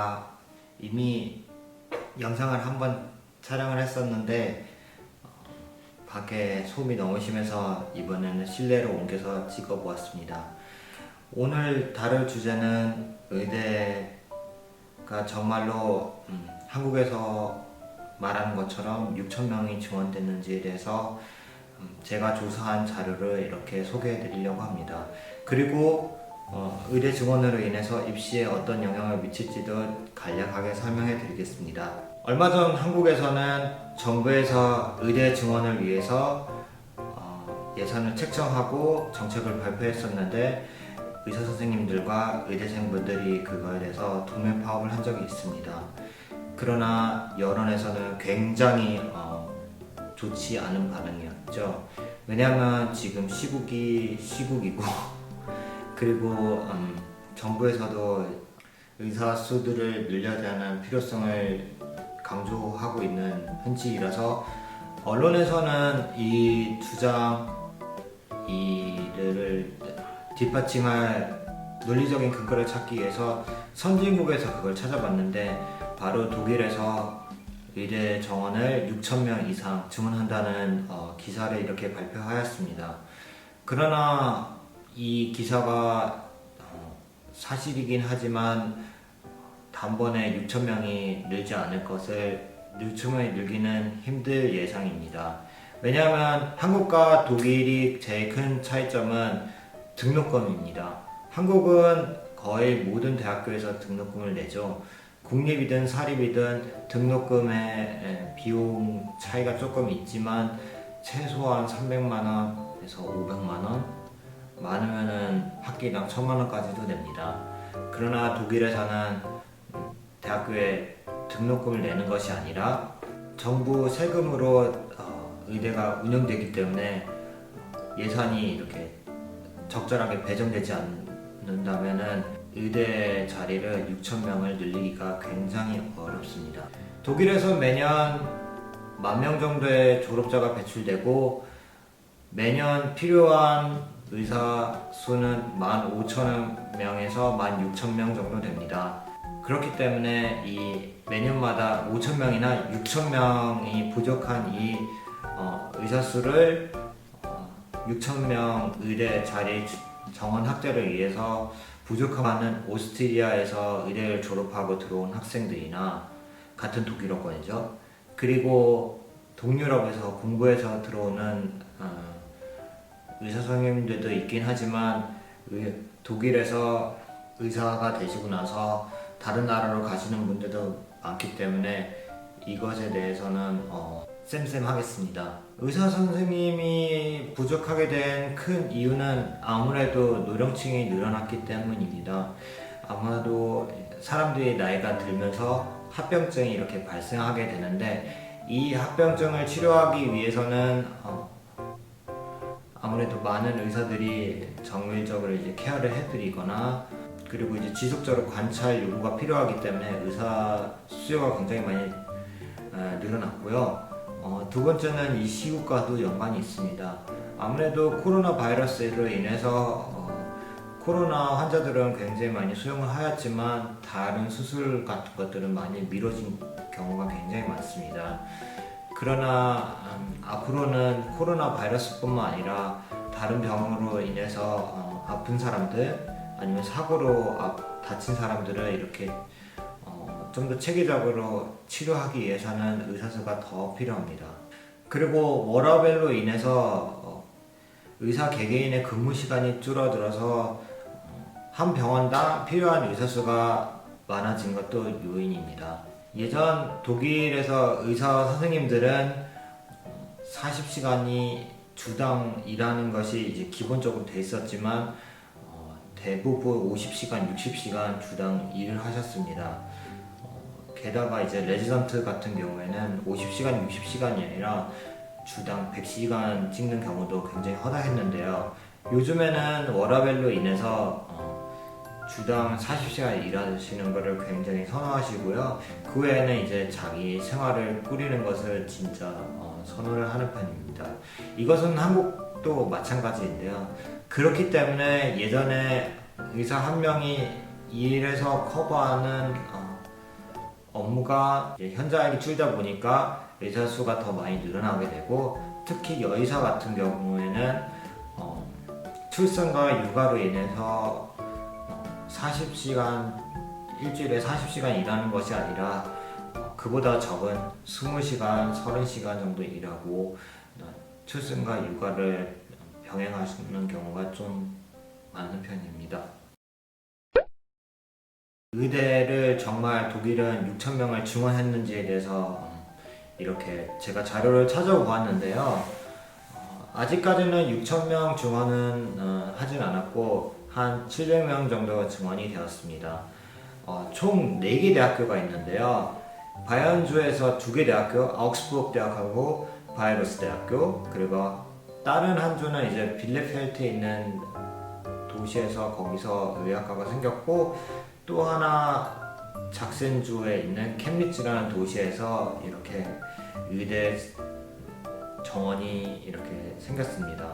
제가 이미 영상을 한번 촬영을 했었는데 밖에 소음이 너무 심해서 이번에는 실내로 옮겨서 찍어 보았습니다. 오늘 다룰 주제는 의대가 정말로 한국에서 말하는 것처럼 6,000명이 지원됐는지에 대해서 제가 조사한 자료를 이렇게 소개해 드리려고 합니다. 그리고 의대 증원으로 인해서 입시에 어떤 영향을 미칠지도 간략하게 설명해 드리겠습니다. 얼마 전 한국에서는 정부에서 의대 증원을 위해서 예산을 책정하고 정책을 발표했었는데 의사 선생님들과 의대생분들이 그거에 대해서 동맹 파업을 한 적이 있습니다. 그러나 여론에서는 굉장히 좋지 않은 반응이었죠. 왜냐하면 지금 시국이고 그리고 정부에서도 의사 수들을 늘려야하는 필요성을 강조하고 있는 현실이라서 언론에서는 이 주장 이를 뒷받침할 논리적인 근거를 찾기 위해서 선진국에서 그걸 찾아봤는데 바로 독일에서 의대 정원을 6,000명 이상 증원한다는 기사를 이렇게 발표하였습니다. 그러나 이 기사가 사실이긴 하지만 단번에 6,000명이 늘지 않을 것을 6,000명이 늘기는 힘들 예상입니다. 왜냐하면 한국과 독일이 제일 큰 차이점은 등록금입니다. 한국은 거의 모든 대학교에서 등록금을 내죠. 국립이든 사립이든 등록금의 비용 차이가 조금 있지만 최소한 300만원에서 500만원, 많으면은 학기당 1,000만원까지도 냅니다. 그러나 독일에서는 대학교에 등록금을 내는 것이 아니라 정부 세금으로 의대가 운영되기 때문에 예산이 이렇게 적절하게 배정되지 않는다면은 의대 자리를 6,000명을 늘리기가 굉장히 어렵습니다. 독일에서 매년 10,000명 정도의 졸업자가 배출되고 매년 필요한 의사 수는 15,000명에서 16,000명 정도 됩니다. 그렇기 때문에 이 매년마다 5,000명이나 6,000명이 부족한 이 의사 수를 6,000명 의대 자리 정원 확대를 위해서 부족하면 오스트리아에서 의대를 졸업하고 들어온 학생들이나 같은 독일어권이죠. 그리고 동유럽에서 공부해서 들어오는 의사 선생님들도 있긴 하지만 독일에서 의사가 되시고 나서 다른 나라로 가시는 분들도 많기 때문에 이것에 대해서는 쌤쌤하겠습니다. 의사 선생님이 부족하게 된 큰 이유는 아무래도 노령층이 늘어났기 때문입니다. 아마도 사람들이 나이가 들면서 합병증이 이렇게 발생하게 되는데 이 합병증을 치료하기 위해서는 아무래도 많은 의사들이 정밀적으로 이제 케어를 해드리거나 그리고 이제 지속적으로 관찰 요구가 필요하기 때문에 의사 수요가 굉장히 많이 늘어났고요. 두 번째는 이 시국과도 연관이 있습니다. 아무래도 코로나 바이러스로 인해서 코로나 환자들은 굉장히 많이 수용을 하였지만 다른 수술 같은 것들은 많이 미뤄진 경우가 굉장히 많습니다. 그러나 앞으로는 코로나 바이러스뿐만 아니라 다른 병으로 인해서 아픈 사람들 아니면 사고로 다친 사람들을 이렇게 좀 더 체계적으로 치료하기 위해서는 의사수가 더 필요합니다. 그리고 워라밸로 인해서 의사 개개인의 근무 시간이 줄어들어서 한 병원당 필요한 의사수가 많아진 것도 요인입니다. 예전 독일에서 의사 선생님들은 40시간이 주당 일하는 것이 이제 기본적으로 돼 있었지만 대부분 50시간, 60시간 주당 일을 하셨습니다. 게다가 이제 레지던트 같은 경우에는 50시간, 60시간이 아니라 주당 100시간 찍는 경우도 굉장히 허다했는데요. 요즘에는 워라밸로 인해서 주당 40시간 일하시는 것을 굉장히 선호하시고요. 그 외에는 이제 자기 생활을 꾸리는 것을 진짜 선호를 하는 편입니다. 이것은 한국도 마찬가지인데요. 그렇기 때문에 예전에 의사 한 명이 일해서 커버하는 업무가 이제 현장이 줄다 보니까 의사 수가 더 많이 늘어나게 되고, 특히 여의사 같은 경우에는 출산과 육아로 인해서 40시간, 일주일에 40시간 일하는 것이 아니라 그보다 적은 20시간, 30시간 정도 일하고 출산과 육아를 병행하시는 경우가 좀 많은 편입니다. 의대를 정말 독일은 6,000명을 증원했는지에 대해서 이렇게 제가 자료를 찾아보았는데요. 아직까지는 6,000명 증원은 하진 않았고 한 700명 정도 증원이 되었습니다. 총 4개 대학교가 있는데요. 바이에른주에서 2개 대학교, 아우크스부르크 대학하고 바이러스 대학교, 그리고 다른 한 주는 이제 빌레펠트에 있는 도시에서 거기서 의학과가 생겼고, 또 하나 작센주에 있는 캠리츠라는 도시에서 이렇게 의대 정원이 이렇게 생겼습니다.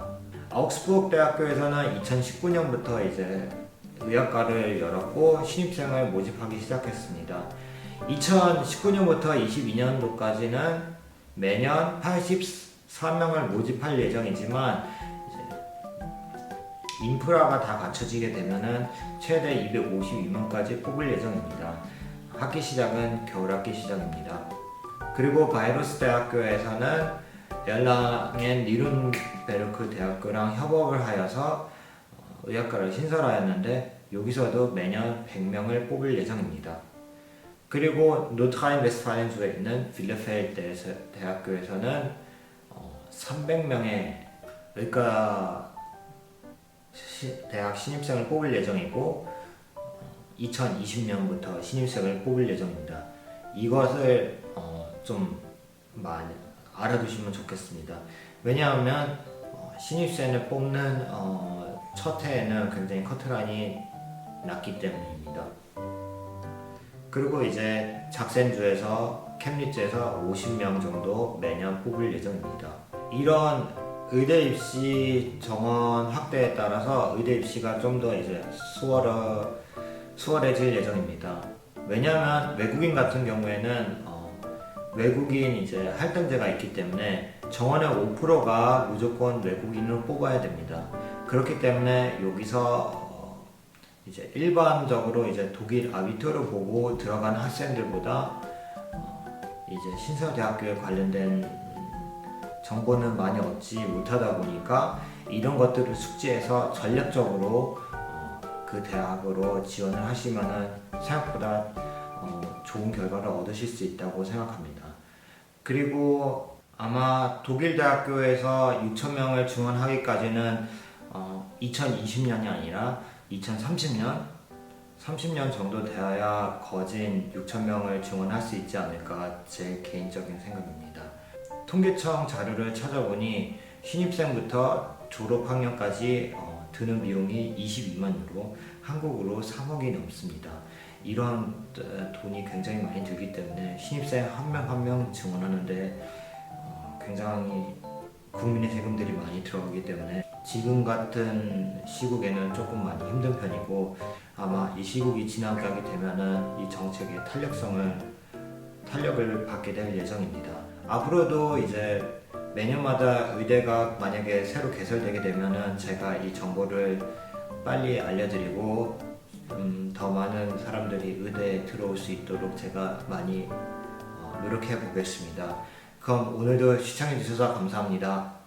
아우크스부르크 대학교에서는 2019년부터 이제 의학과를 열었고 신입생을 모집하기 시작했습니다. 2019년부터 22년도까지는 매년 84명을 모집할 예정이지만 이제 인프라가 다 갖춰지게 되면은 최대 252명까지 뽑을 예정입니다. 학기 시작은 겨울학기 시작입니다. 그리고 바이러스 대학교에서는 엘랑엔 니른베르크 대학교랑 협업을 하여서 의학과를 신설하였는데 여기서도 매년 100명을 뽑을 예정입니다. 그리고 노트라인-웨스트팔렌주에 있는 빌레펠트 대학교에서는 300명의 의과 대학 신입생을 뽑을 예정이고 2020년부터 신입생을 뽑을 예정입니다. 이것을 좀 많이 알아두시면 좋겠습니다. 왜냐하면 신입생을 뽑는 첫 해에는 굉장히 커트라인이 낮기 때문입니다. 그리고 이제 작센주에서 캠리츠에서 50명 정도 매년 뽑을 예정입니다. 이런 의대 입시 정원 확대에 따라서 의대 입시가 좀 더 이제 수월해질 예정입니다. 왜냐하면 외국인 같은 경우에는 외국인 이제 할당제가 있기 때문에 정원의 5%가 무조건 외국인을 뽑아야 됩니다. 그렇기 때문에 여기서 이제 일반적으로 이제 독일 아비투를 보고 들어간 학생들보다 이제 신설대학교에 관련된 정보는 많이 얻지 못하다 보니까 이런 것들을 숙지해서 전략적으로 그 대학으로 지원을 하시면은 생각보다 좋은 결과를 얻으실 수 있다고 생각합니다. 그리고 아마 독일 대학교에서 6,000명을 증원하기까지는 2020년이 아니라 2030년 30년 정도 되어야 거진 6,000명을 증원할 수 있지 않을까 제 개인적인 생각입니다. 통계청 자료를 찾아보니 신입생부터 졸업학년까지 드는 비용이 22만 유로, 한국으로 3억이 넘습니다. 이런 돈이 굉장히 많이 들기 때문에 신입생 한 명 한 명 증원하는데 굉장히 국민의 세금들이 많이 들어가기 때문에 지금 같은 시국에는 조금 많이 힘든 편이고, 아마 이 시국이 지나가게 되면은 이 정책의 탄력을 받게 될 예정입니다. 앞으로도 이제 매년마다 의대가 만약에 새로 개설되게 되면은 제가 이 정보를 빨리 알려드리고 더 많은 사람들이 의대에 들어올 수 있도록 제가 많이 노력해 보겠습니다. 그럼 오늘도 시청해 주셔서 감사합니다.